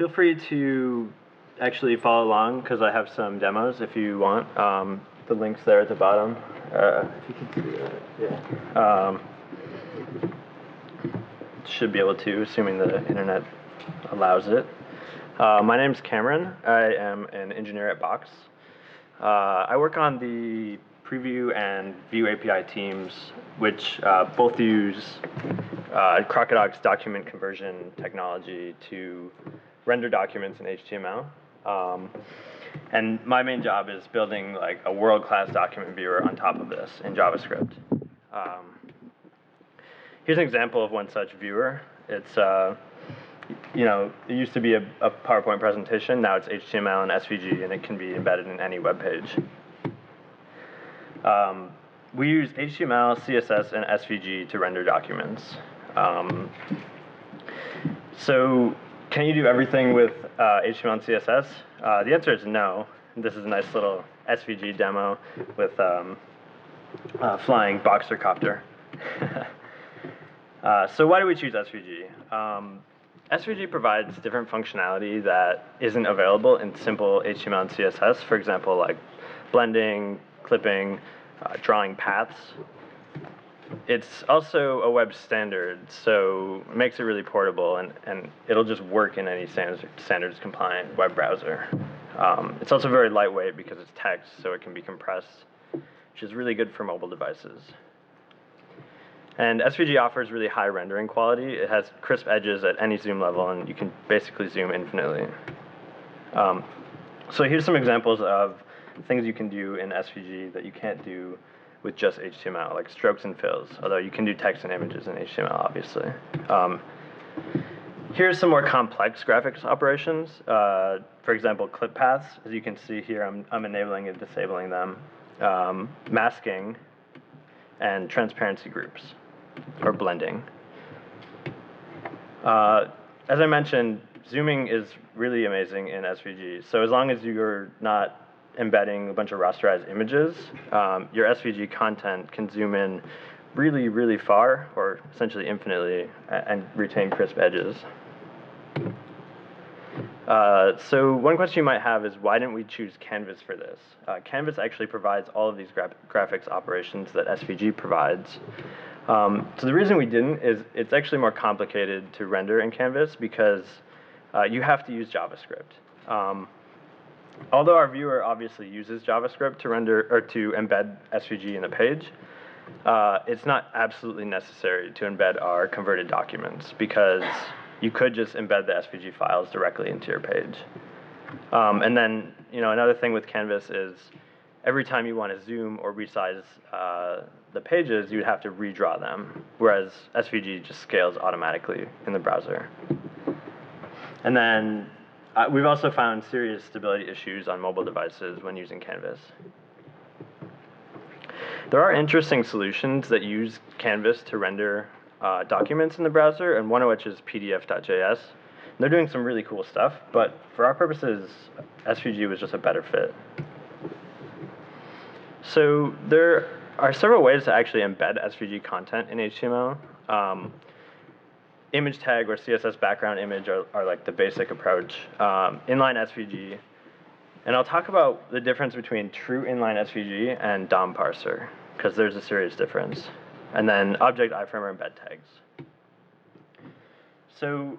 feel free to actually follow along because I have some demos if you want. The link's there at the bottom. If you can see that, yeah. Should be able to, assuming the internet allows it. My name's Cameron. I am an engineer at Box. I work on the Preview and View API teams, which both use Crocodoc's document conversion technology to render documents in HTML. And my main job is building like a world-class document viewer on top of this in JavaScript. Here's an example of one such viewer. It's it used to be a PowerPoint presentation. Now it's HTML and SVG, and it can be embedded in any web page. We use HTML, CSS, and SVG to render documents. So can you do everything with HTML and CSS? The answer is no. This is a nice little SVG demo with flying boxer copter. So why do we choose SVG? SVG provides different functionality that isn't available in simple HTML and CSS. For example, like blending, clipping, drawing paths. It's also a web standard, so it makes it really portable, and it'll just work in any standards-compliant web browser. It's also very lightweight because it's text, so it can be compressed, which is really good for mobile devices. And SVG offers really high rendering quality. It has crisp edges at any zoom level, and you can basically zoom infinitely. So here's some examples of things you can do in SVG that you can't do with just HTML, like strokes and fills, although you can do text and images in HTML, obviously. Here's some more complex graphics operations. For example, clip paths. As you can see here, I'm enabling and disabling them. Masking and transparency groups, or blending. As I mentioned, zooming is really amazing in SVG. So as long as you're not embedding a bunch of rasterized images, your SVG content can zoom in really, really far, or essentially infinitely, and retain crisp edges. So one question you might have is, why didn't we choose Canvas for this? Canvas actually provides all of these graphics operations that SVG provides. So the reason we didn't is it's actually more complicated to render in Canvas because you have to use JavaScript. Although our viewer obviously uses JavaScript to render or to embed SVG in a page, it's not absolutely necessary to embed our converted documents because you could just embed the SVG files directly into your page. And then, another thing with Canvas is every time you want to zoom or resize the pages, you'd have to redraw them, whereas SVG just scales automatically in the browser. And then we've also found serious stability issues on mobile devices when using Canvas. There are interesting solutions that use Canvas to render documents in the browser, and one of which is PDF.js. They're doing some really cool stuff, but for our purposes, SVG was just a better fit. So there are several ways to actually embed SVG content in HTML. Image tag or CSS background image are like the basic approach. Inline SVG. And I'll talk about the difference between true inline SVG and DOM parser, because there's a serious difference. And then object iframer embed tags. So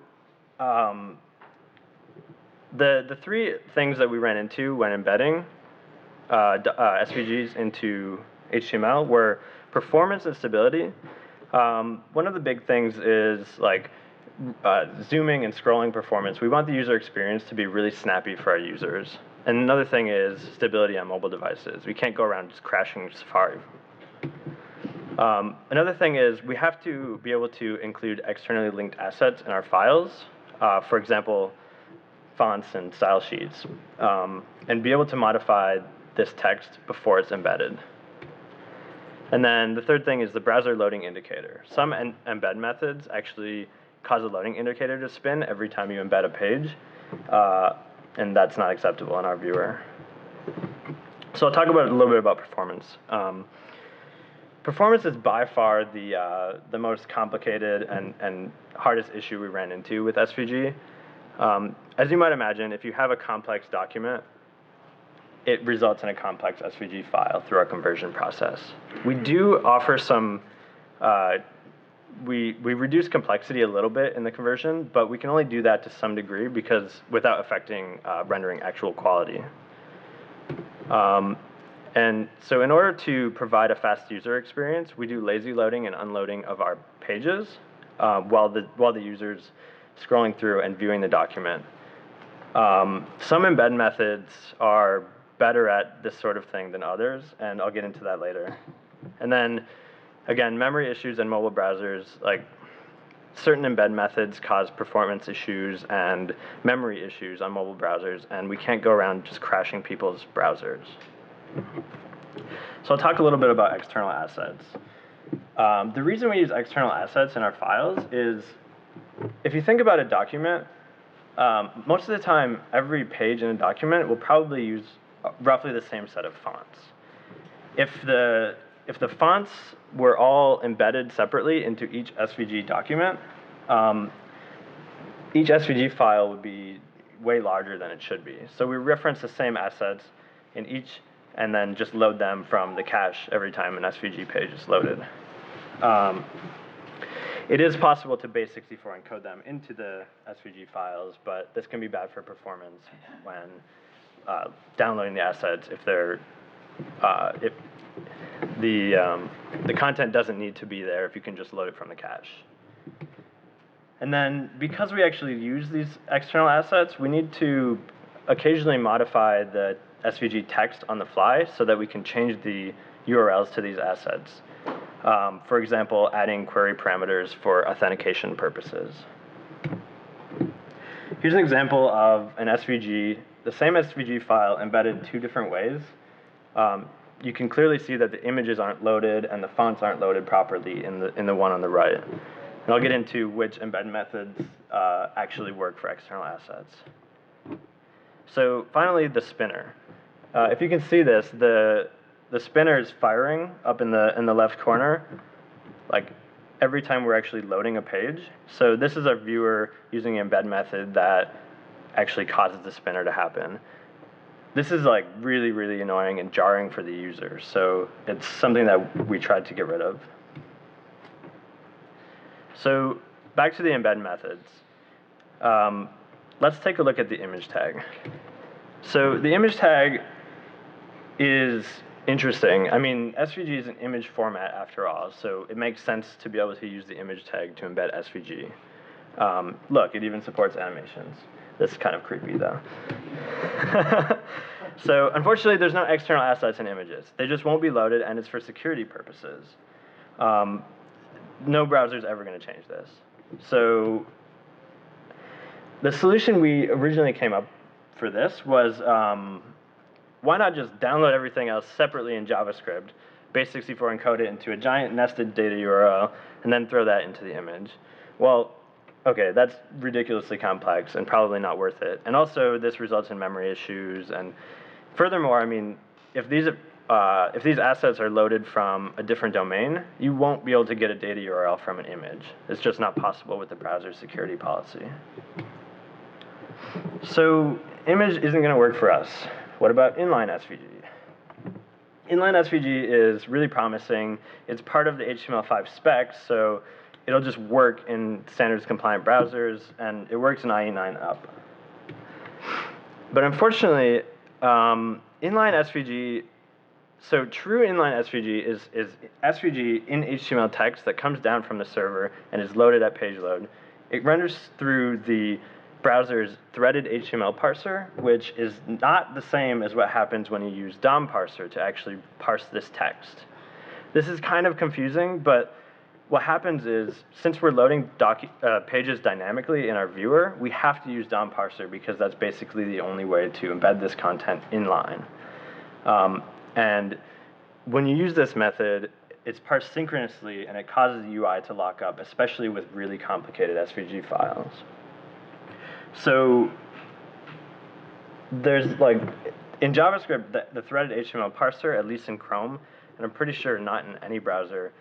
the three things that we ran into when embedding SVGs into HTML were performance and stability. One of the big things is like zooming and scrolling performance. We want the user experience to be really snappy for our users. And another thing is stability on mobile devices. We can't go around just crashing Safari. Another thing is we have to be able to include externally linked assets in our files. For example, fonts and style sheets. And be able to modify this text before it's embedded. And then the third thing is the browser loading indicator. Some embed methods actually cause a loading indicator to spin every time you embed a page, and that's not acceptable in our viewer. So I'll talk about a little bit about performance. Performance is by far the most complicated and hardest issue we ran into with SVG. As you might imagine, if you have a complex document, it results in a complex SVG file through our conversion process. We do offer some, we reduce complexity a little bit in the conversion, but we can only do that to some degree because without affecting rendering actual quality. And so in order to provide a fast user experience, we do lazy loading and unloading of our pages while the user's scrolling through and viewing the document. Some embed methods are better at this sort of thing than others, and I'll get into that later. And then, again, memory issues in mobile browsers, like certain embed methods cause performance issues and memory issues on mobile browsers, and we can't go around just crashing people's browsers. So I'll talk a little bit about external assets. The reason we use external assets in our files is, if you think about a document, most of the time, every page in a document will probably use roughly the same set of fonts. If the fonts were all embedded separately into each SVG document, each SVG file would be way larger than it should be. So we reference the same assets in each and then just load them from the cache every time an SVG page is loaded. It is possible to base 64 encode them into the SVG files, but this can be bad for performance when downloading the assets if the content doesn't need to be there if you can just load it from the cache. And then because we actually use these external assets, we need to occasionally modify the SVG text on the fly so that we can change the URLs to these assets. For example, adding query parameters for authentication purposes. Here's an example of an SVG, the same SVG file embedded two different ways. You can clearly see that the images aren't loaded and the fonts aren't loaded properly in the one on the right. And I'll get into which embed methods actually work for external assets. So finally, the spinner. If you can see this, the spinner is firing up in the left corner, like every time we're actually loading a page. So this is our viewer using the embed method that actually causes the spinner to happen. This is like really, really annoying and jarring for the user. So it's something that we tried to get rid of. So back to the embed methods. Let's take a look at the image tag. So the image tag is interesting. I mean, SVG is an image format after all, so it makes sense to be able to use the image tag to embed SVG. Look, it even supports animations. This is kind of creepy, though. So unfortunately, there's no external assets in images. They just won't be loaded, and it's for security purposes. No browser is ever going to change this. So the solution we originally came up for this was, why not just download everything else separately in JavaScript, base64 encode it into a giant nested data URL, and then throw that into the image? Well, okay, that's ridiculously complex and probably not worth it. And also, this results in memory issues. And furthermore, I mean, if these assets are loaded from a different domain, you won't be able to get a data URL from an image. It's just not possible with the browser security policy. So image isn't going to work for us. What about inline SVG? Inline SVG is really promising. It's part of the HTML5 specs, so it'll just work in standards compliant browsers, and it works in IE9 up. But unfortunately, inline SVG, so true inline SVG is SVG in HTML text that comes down from the server and is loaded at page load. It renders through the browser's threaded HTML parser, which is not the same as what happens when you use DOM parser to actually parse this text. This is kind of confusing, but what happens is, since we're loading pages dynamically in our viewer, we have to use DOM parser because that's basically the only way to embed this content inline. And when you use this method, it's parsed synchronously, and it causes the UI to lock up, especially with really complicated SVG files. So there's like, in JavaScript, the threaded HTML parser, at least in Chrome, and I'm pretty sure not in any browser,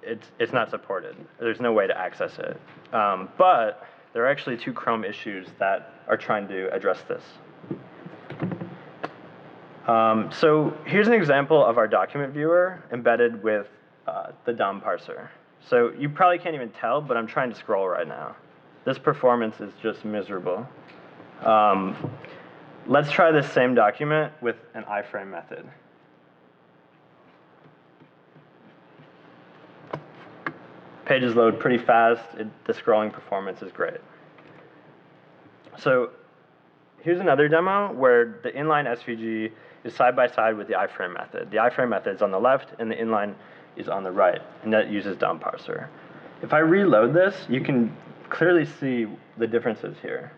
it's not supported. There's no way to access it. But There are actually 2 Chrome issues that are trying to address this. So here's an example of our document viewer embedded with the DOM parser. So you probably can't even tell, but I'm trying to scroll right now. This performance is just miserable. Let's try this same document with an iframe method. Pages load pretty fast. The scrolling performance is great. So here's another demo where the inline SVG is side by side with the iframe method. The iframe method is on the left, and the inline is on the right, and that uses DOM parser. If I reload this, you can clearly see the differences here.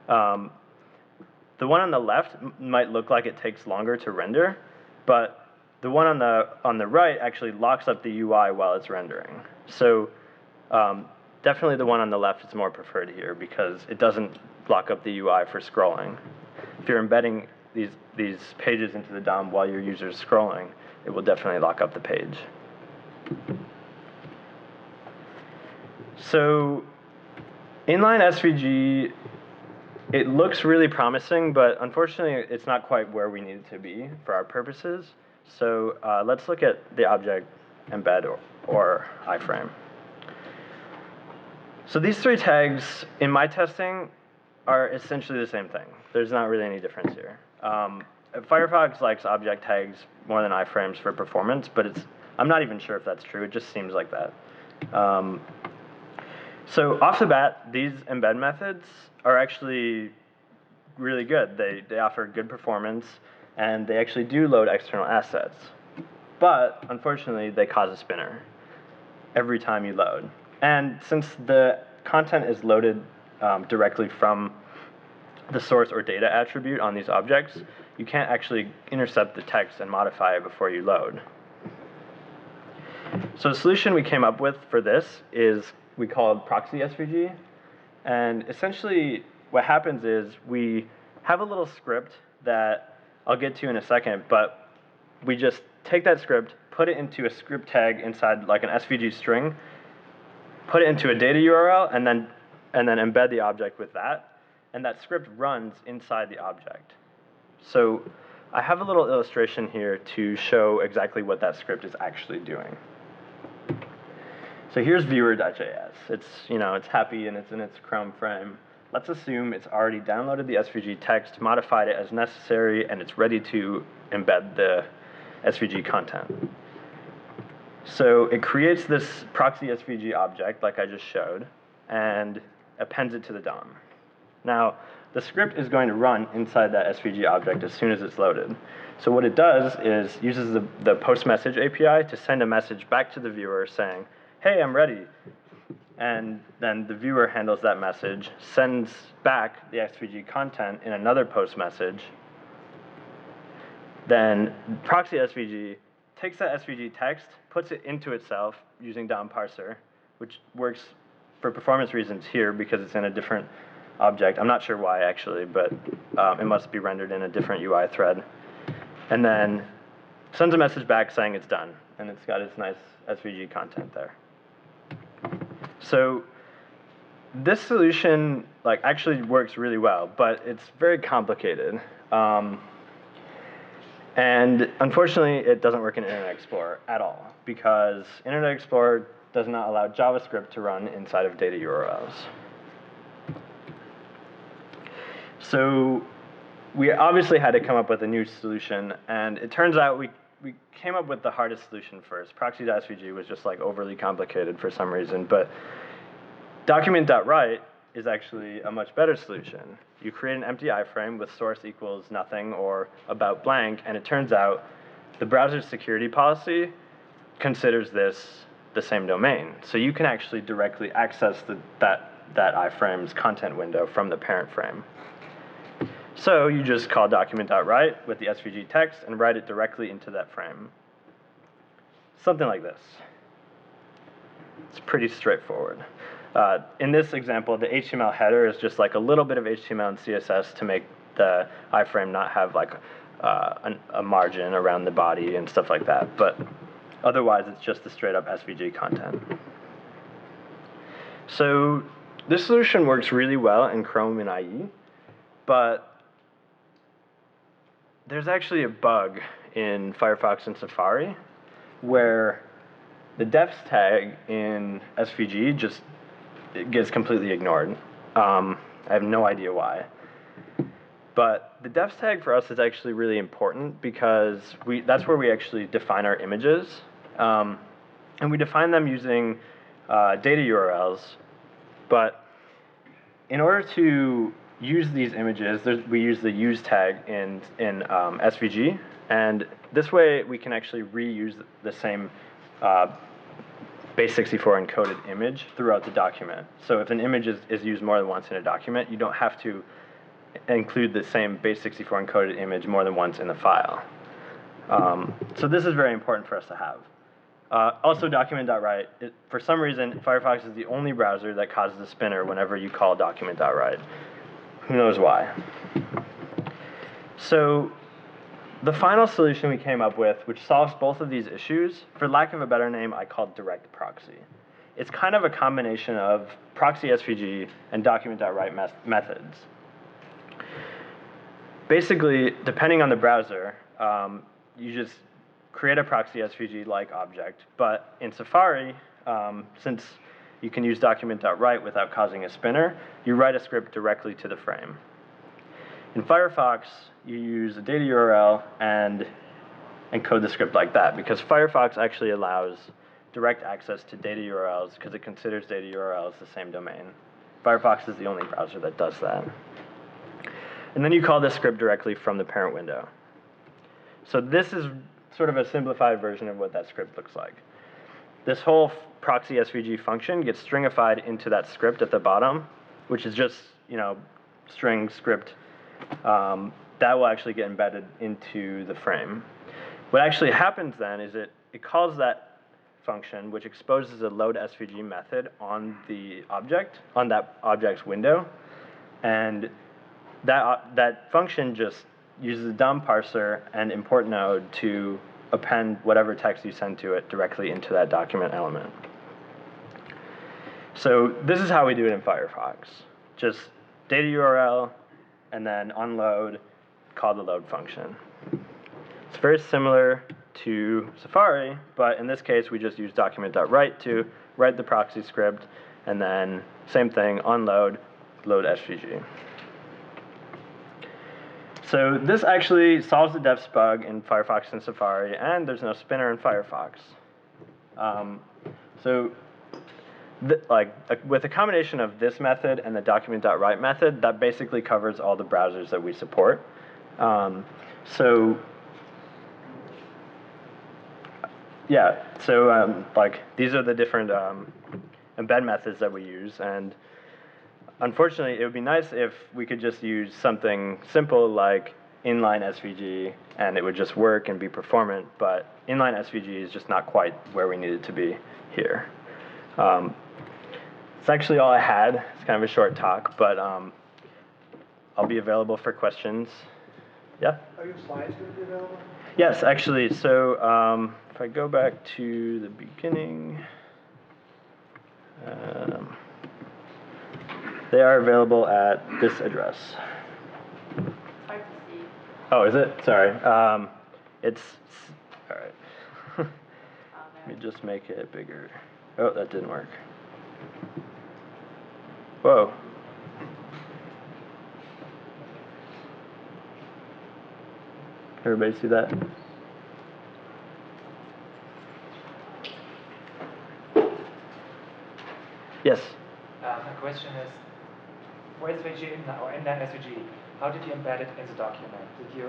The one on the left might look like it takes longer to render, but the one on the right actually locks up the UI while it's rendering. So definitely the one on the left is more preferred here because it doesn't lock up the UI for scrolling. If you're embedding these pages into the DOM while your user is scrolling, it will definitely lock up the page. So inline SVG, it looks really promising, but unfortunately it's not quite where we need it to be for our purposes. So let's look at the object embed or iframe. So these 3 tags in my testing are essentially the same thing. There's not really any difference here. Firefox likes object tags more than iframes for performance, but I'm not even sure if that's true. It just seems like that. So off the bat, these embed methods are actually really good. They offer good performance, and they actually do load external assets. But unfortunately, they cause a spinner every time you load. And since the content is loaded directly from the source or data attribute on these objects, you can't actually intercept the text and modify it before you load. So the solution we came up with for this is we called Proxy Svg. And essentially what happens is we have a little script that I'll get to in a second, but we just take that script, put it into a script tag inside like an SVG string, put it into a data URL, and then embed the object with that. And that script runs inside the object. So I have a little illustration here to show exactly what that script is actually doing. So here's viewer.js. It's happy and it's in its Chrome frame. Let's assume it's already downloaded the SVG text, modified it as necessary, and it's ready to embed the SVG content. So it creates this proxy SVG object like I just showed and appends it to the DOM. Now, the script is going to run inside that SVG object as soon as it's loaded. So what it does is uses the post message API to send a message back to the viewer saying, hey, I'm ready. And then the viewer handles that message, sends back the SVG content in another post message. Then Proxy SVG takes that SVG text, puts it into itself using DOM parser, which works for performance reasons here because it's in a different object. I'm not sure why actually, but it must be rendered in a different UI thread. And then sends a message back saying it's done, and it's got its nice SVG content there. So this solution actually works really well, but it's very complicated. And unfortunately, it doesn't work in Internet Explorer at all, because Internet Explorer does not allow JavaScript to run inside of data URLs. So we obviously had to come up with a new solution, and it turns out we came up with the hardest solution first. Proxy.svg was just overly complicated for some reason, but document.write is actually a much better solution. You create an empty iframe with source equals nothing or about blank, and it turns out the browser's security policy considers this the same domain. So you can actually directly access that iframe's content window from the parent frame. So you just call document.write with the SVG text and write it directly into that frame. Something like this. It's pretty straightforward. In this example, the HTML header is just a little bit of HTML and CSS to make the iframe not have a margin around the body and stuff like that. But otherwise, it's just the straight up SVG content. So This solution works really well in Chrome and IE, but there's actually a bug in Firefox and Safari where the defs tag in SVG just gets completely ignored. I have no idea why. But the defs tag for us is actually really important because that's where we actually define our images. And we define them using data URLs. But in order to use these images, we use the use tag in SVG. And this way, we can actually reuse the same base64 encoded image throughout the document. So if an image is used more than once in a document, you don't have to include the same base64 encoded image more than once in the file. So this is very important for us to have. Also, document.write, for some reason, Firefox is the only browser that causes a spinner whenever you call document.write. Who knows why? So the final solution we came up with, which solves both of these issues, for lack of a better name, I called direct proxy. It's kind of a combination of proxy SVG and document.write methods. Basically, depending on the browser, you just create a proxy SVG-like object. But in Safari, since you can use document.write without causing a spinner, you write a script directly to the frame. In Firefox, you use a data URL and encode the script like that, because Firefox actually allows direct access to data URLs because it considers data URLs the same domain. Firefox is the only browser that does that. And then you call this script directly from the parent window. So this is sort of a simplified version of what that script looks like. This whole proxy SVG function gets stringified into that script at the bottom, which is just, string script that will actually get embedded into the frame. What actually happens then is it calls that function, which exposes a load SVG method on the object, on that object's window, and that function just uses a DOM parser and import node to append whatever text you send to it directly into that document element. So this is how we do it in Firefox. Just data URL, and then unload, call the load function. It's very similar to Safari, but in this case, we just use document.write to write the proxy script, and then same thing, unload, load SVG. So this actually solves the defs bug in Firefox and Safari, and there's no spinner in Firefox. With a combination of this method and the document.write method, that basically covers all the browsers that we support. These are the different embed methods that we use, and unfortunately, it would be nice if we could just use something simple like inline SVG, and it would just work and be performant, but inline SVG is just not quite where we need it to be here. It's actually all I had. It's kind of a short talk, but I'll be available for questions. Yeah? Are your slides going to be available? Yes, actually. So if I go back to the beginning, they are available at this address. Hard to see. Oh, is it? Sorry. It's, all right. Let me just make it bigger. Oh, that didn't work. Whoa. Everybody see that? Yes? My question is, for SVG or inline SVG, how did you embed it in the document? Did you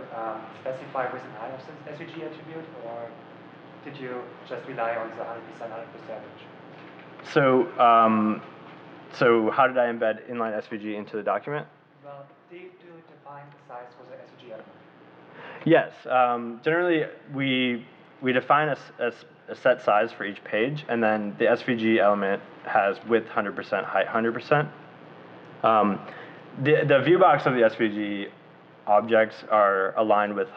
specify with an I of the SVG attribute, or did you just rely on the 100%? So how did I embed inline SVG into the document? Well, do you define the size for the SVG element? Yes. Generally, we define a set size for each page, and then the SVG element has width 100%, height 100%. The view box of the SVG objects are aligned with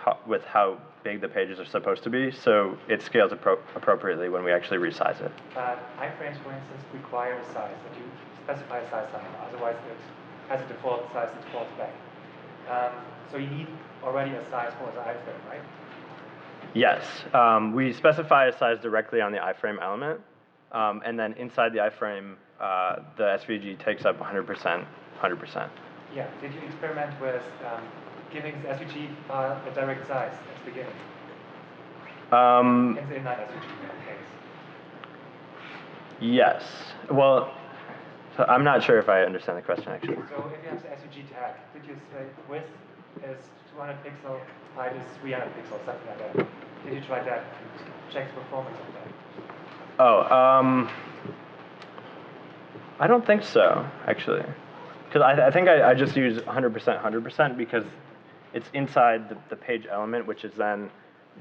how big the pages are supposed to be, so it scales appropriately when we actually resize it. Iframes, for instance, require a size that you specify a size somehow, otherwise it has a default size that defaults back. So you need already a size for the iframe, right? Yes, we specify a size directly on the iframe element, and then inside the iframe, the SVG takes up 100%. Yeah, did you experiment with giving the SVG file a direct size at the beginning? In the inline SVG case. Yes, well, so I'm not sure if I understand the question actually. So if you have the SVG tag, did you say width is 200 pixel, height is 300 pixels, something like that? Did you try that and check the performance of that? Oh, I don't think so, actually. Because I think I just use 100% because it's inside the page element, which is then,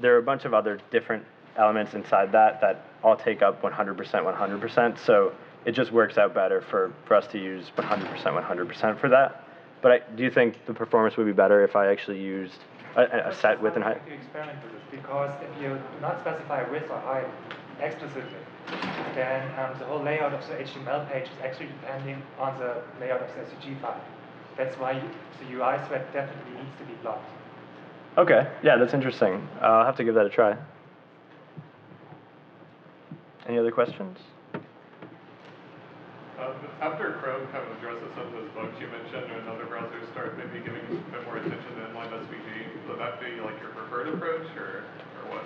there are a bunch of other different elements inside that all take up 100%, so it just works out better for us to use 100% for that. But do you think the performance would be better if I actually used a set width and height? If you experiment with this, because if you do not specify width or height explicitly, then the whole layout of the HTML page is actually depending on the layout of the SVG file. That's why the UI thread definitely needs to be blocked. Okay, yeah, that's interesting. I'll have to give that a try. Any other questions? After Chrome kind of addresses some of those bugs you mentioned, and other browsers start maybe giving a bit more attention to inline SVG, would that be like your preferred approach, or what?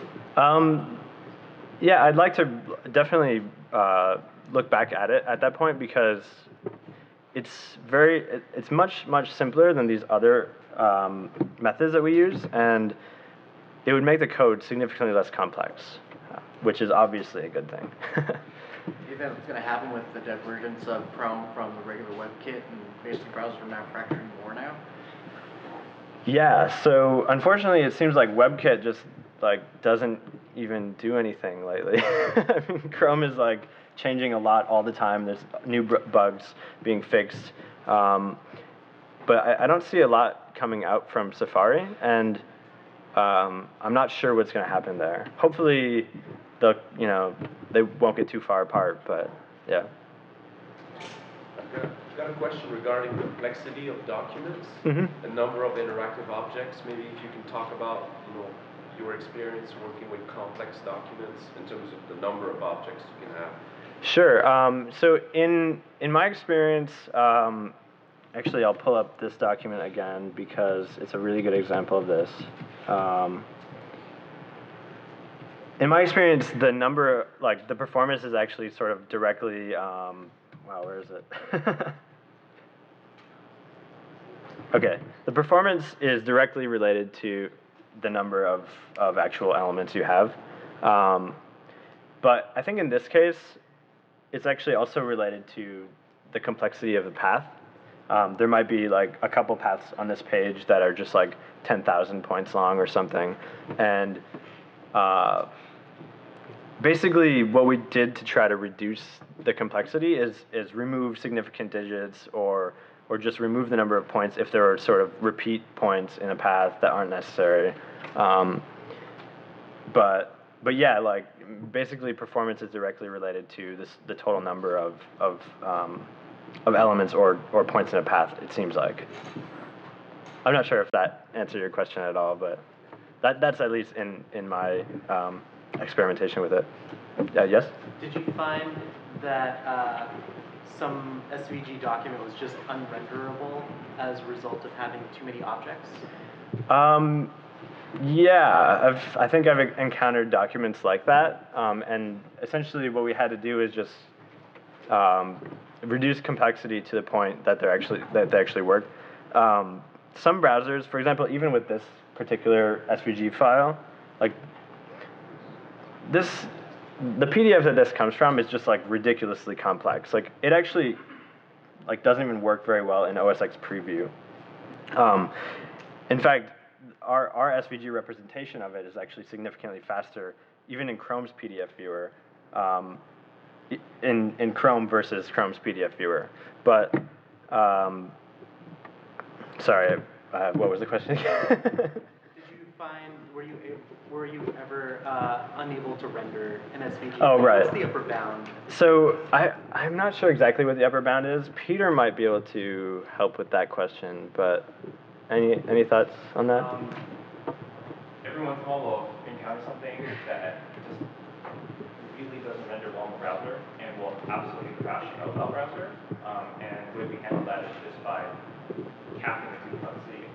Yeah, I'd like to definitely look back at it at that point because it's much simpler than these other methods that we use, and it would make the code significantly less complex, which is obviously a good thing. Do you think what's going to happen with the divergence of Chrome from the regular WebKit, and basically browsers are now fracturing more now? Yeah, so unfortunately it seems like WebKit just doesn't even do anything lately. I mean, Chrome is changing a lot all the time. There's new bugs being fixed. But I don't see a lot coming out from Safari, and I'm not sure what's going to happen there. Hopefully they won't get too far apart, but yeah. I've got a question regarding the complexity of documents, the number of interactive objects. Maybe if you can talk about your experience working with complex documents in terms of the number of objects you can have. Sure. So in my experience, actually I'll pull up this document again because it's a really good example of this. In my experience, the number, the performance is actually sort of directly, wow, where is it? Okay, the performance is directly related to the number of actual elements you have. But I think in this case, it's actually also related to the complexity of the path. There might be a couple paths on this page that are just 10,000 points long or something. And basically what we did to try to reduce the complexity is remove significant digits or just remove the number of points if there are sort of repeat points in a path that aren't necessary. But yeah, basically performance is directly related to the total number of elements or points in a path, it seems like. I'm not sure if that answered your question at all, but that's at least in my experimentation with it. Yes? Did you find that some SVG document was just unrenderable as a result of having too many objects? Yeah, I think I've encountered documents like that, and essentially what we had to do is just reduce complexity to the point that they actually work. Some browsers, for example, even with this particular SVG file, the PDF that this comes from is just ridiculously complex. It actually doesn't even work very well in OS X preview. In fact, our SVG representation of it is actually significantly faster, even in Chrome's PDF viewer, in Chrome versus Chrome's PDF viewer. But sorry, what was the question again? Did you find were you ever unable to render an SVG? Oh, right. What's the upper bound? So I'm not sure exactly what the upper bound is. Peter might be able to help with that question, but any thoughts on that? Every once in a while we'll encounter something that just really doesn't render well in the browser and will absolutely crash out of the browser. And the way we handle that is just by capping the complexity.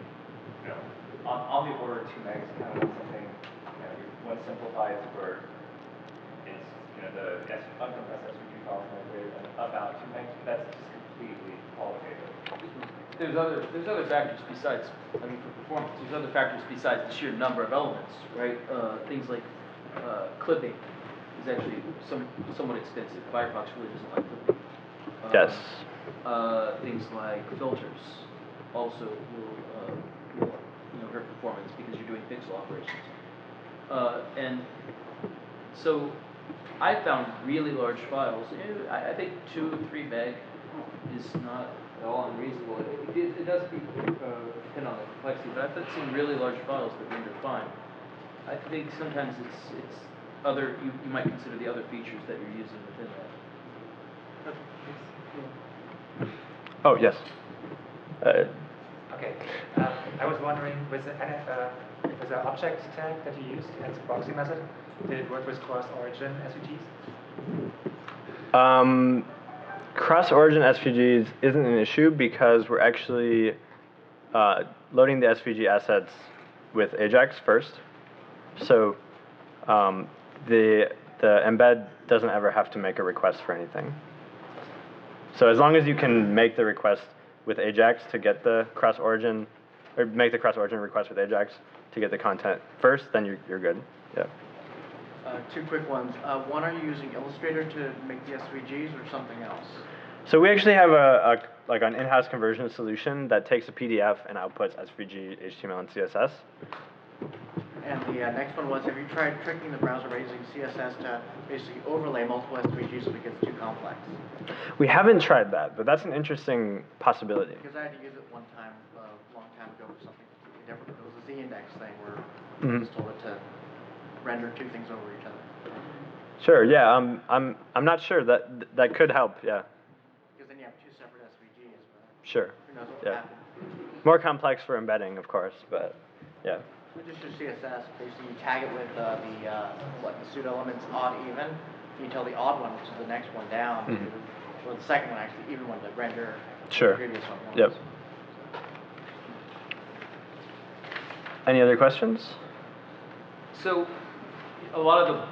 You know, on the order of 2 megs, kind of want something, you know, one simplified where it's, you know, the uncompressed SVG files are greater than about 2 megs. That's just completely qualitative. There's other factors besides, I mean, for performance, there's other factors besides the sheer number of elements, right? Things like clipping is actually somewhat extensive. Firefox really doesn't like clipping. Yes. Things like filters also will hurt performance because you're doing pixel operations. And so I found really large files. I think 2 or 3 meg is not at all unreasonable. It does depend on the complexity, but I've seen really large files that render fine. I think sometimes it's other, you might consider the other features that you're using within that. Oh, yes. Okay. I was wondering, was the object tag that you used as a proxy method, did it work with cross-origin SVGs? Cross-origin SVGs isn't an issue because we're actually loading the SVG assets with Ajax first. So the embed doesn't ever have to make a request for anything. So as long as you can make the request with Ajax to get the cross-origin, or make the cross-origin request with Ajax to get the content first, then you're good. Yeah. 2 quick ones. One, are you using Illustrator to make the SVGs or something else? So we actually have like an in-house conversion solution that takes a PDF and outputs SVG, HTML, and CSS. And the next one was, have you tried tricking the browser by using CSS to basically overlay multiple SVGs so it gets too complex? We haven't tried that, but that's an interesting possibility. Because I had to use it one time, a long time ago for something completely different. It was a Z-index thing where I just told it to render 2 things over each other. Sure. Yeah. I'm not sure that could help. Yeah. Because then you have 2 separate SVGs. But Sure. who knows what Yeah. happened? More complex for embedding, of course, but yeah. Just your CSS, basically you tag it with the pseudo elements odd even. You tell the odd one, which is the next one down, or the second one actually, even one to render Sure. the previous one. Yep. Any other questions? So a lot of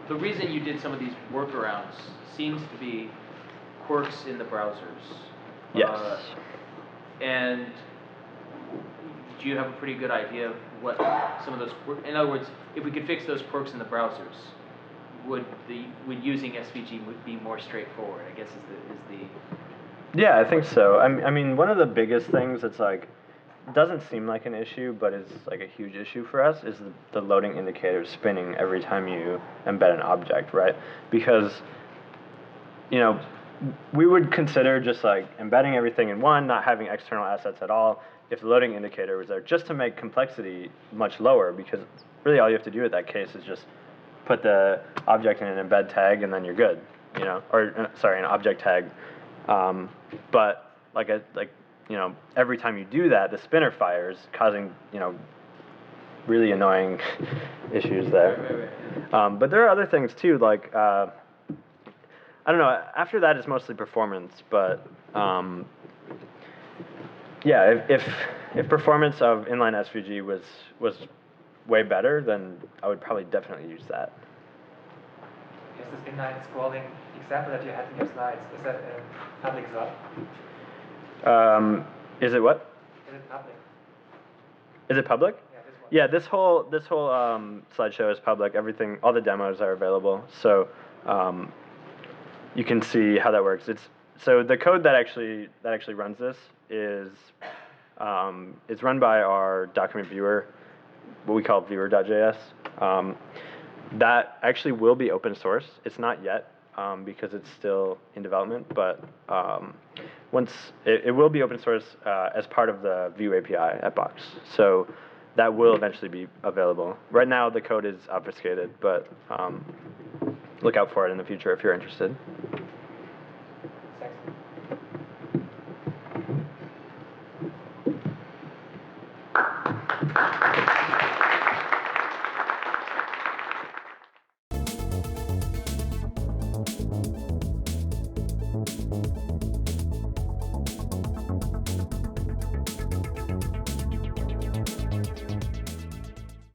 the reason you did some of these workarounds seems to be quirks in the browsers. Yes. And do you have a pretty good idea of what some of those, in other words, if we could fix those quirks in the browsers, would using SVG be more straightforward, I guess is the Yeah, I think so. I mean, one of the biggest things that's like, doesn't seem like an issue, but is like a huge issue for us is the loading indicator spinning every time you embed an object, right? Because, you know, we would consider just like embedding everything in one, not having external assets at all, if the loading indicator was there, just to make complexity much lower, because really all you have to do in that case is just put the object in an embed tag and then you're good, you know, or sorry, an object tag. But you know, every time you do that, the spinner fires, causing, you know, really annoying issues there. But there are other things too, like, I don't know, after that it's mostly performance, but yeah, if performance of inline SVG was way better, then I would probably definitely use that. Is this inline scrolling example that you had in your slides, is that a public zone? Is it what? Is it public? Is it public? Yeah, this one. Yeah, this whole slideshow is public. Everything, all the demos are available, so you can see how that works. So the code that actually runs this is it's run by our document viewer, what we call viewer.js. That actually will be open source. It's not yet because it's still in development, but once it will be open source as part of the Vue API at Box. So that will eventually be available. Right now, the code is obfuscated, but look out for it in the future if you're interested.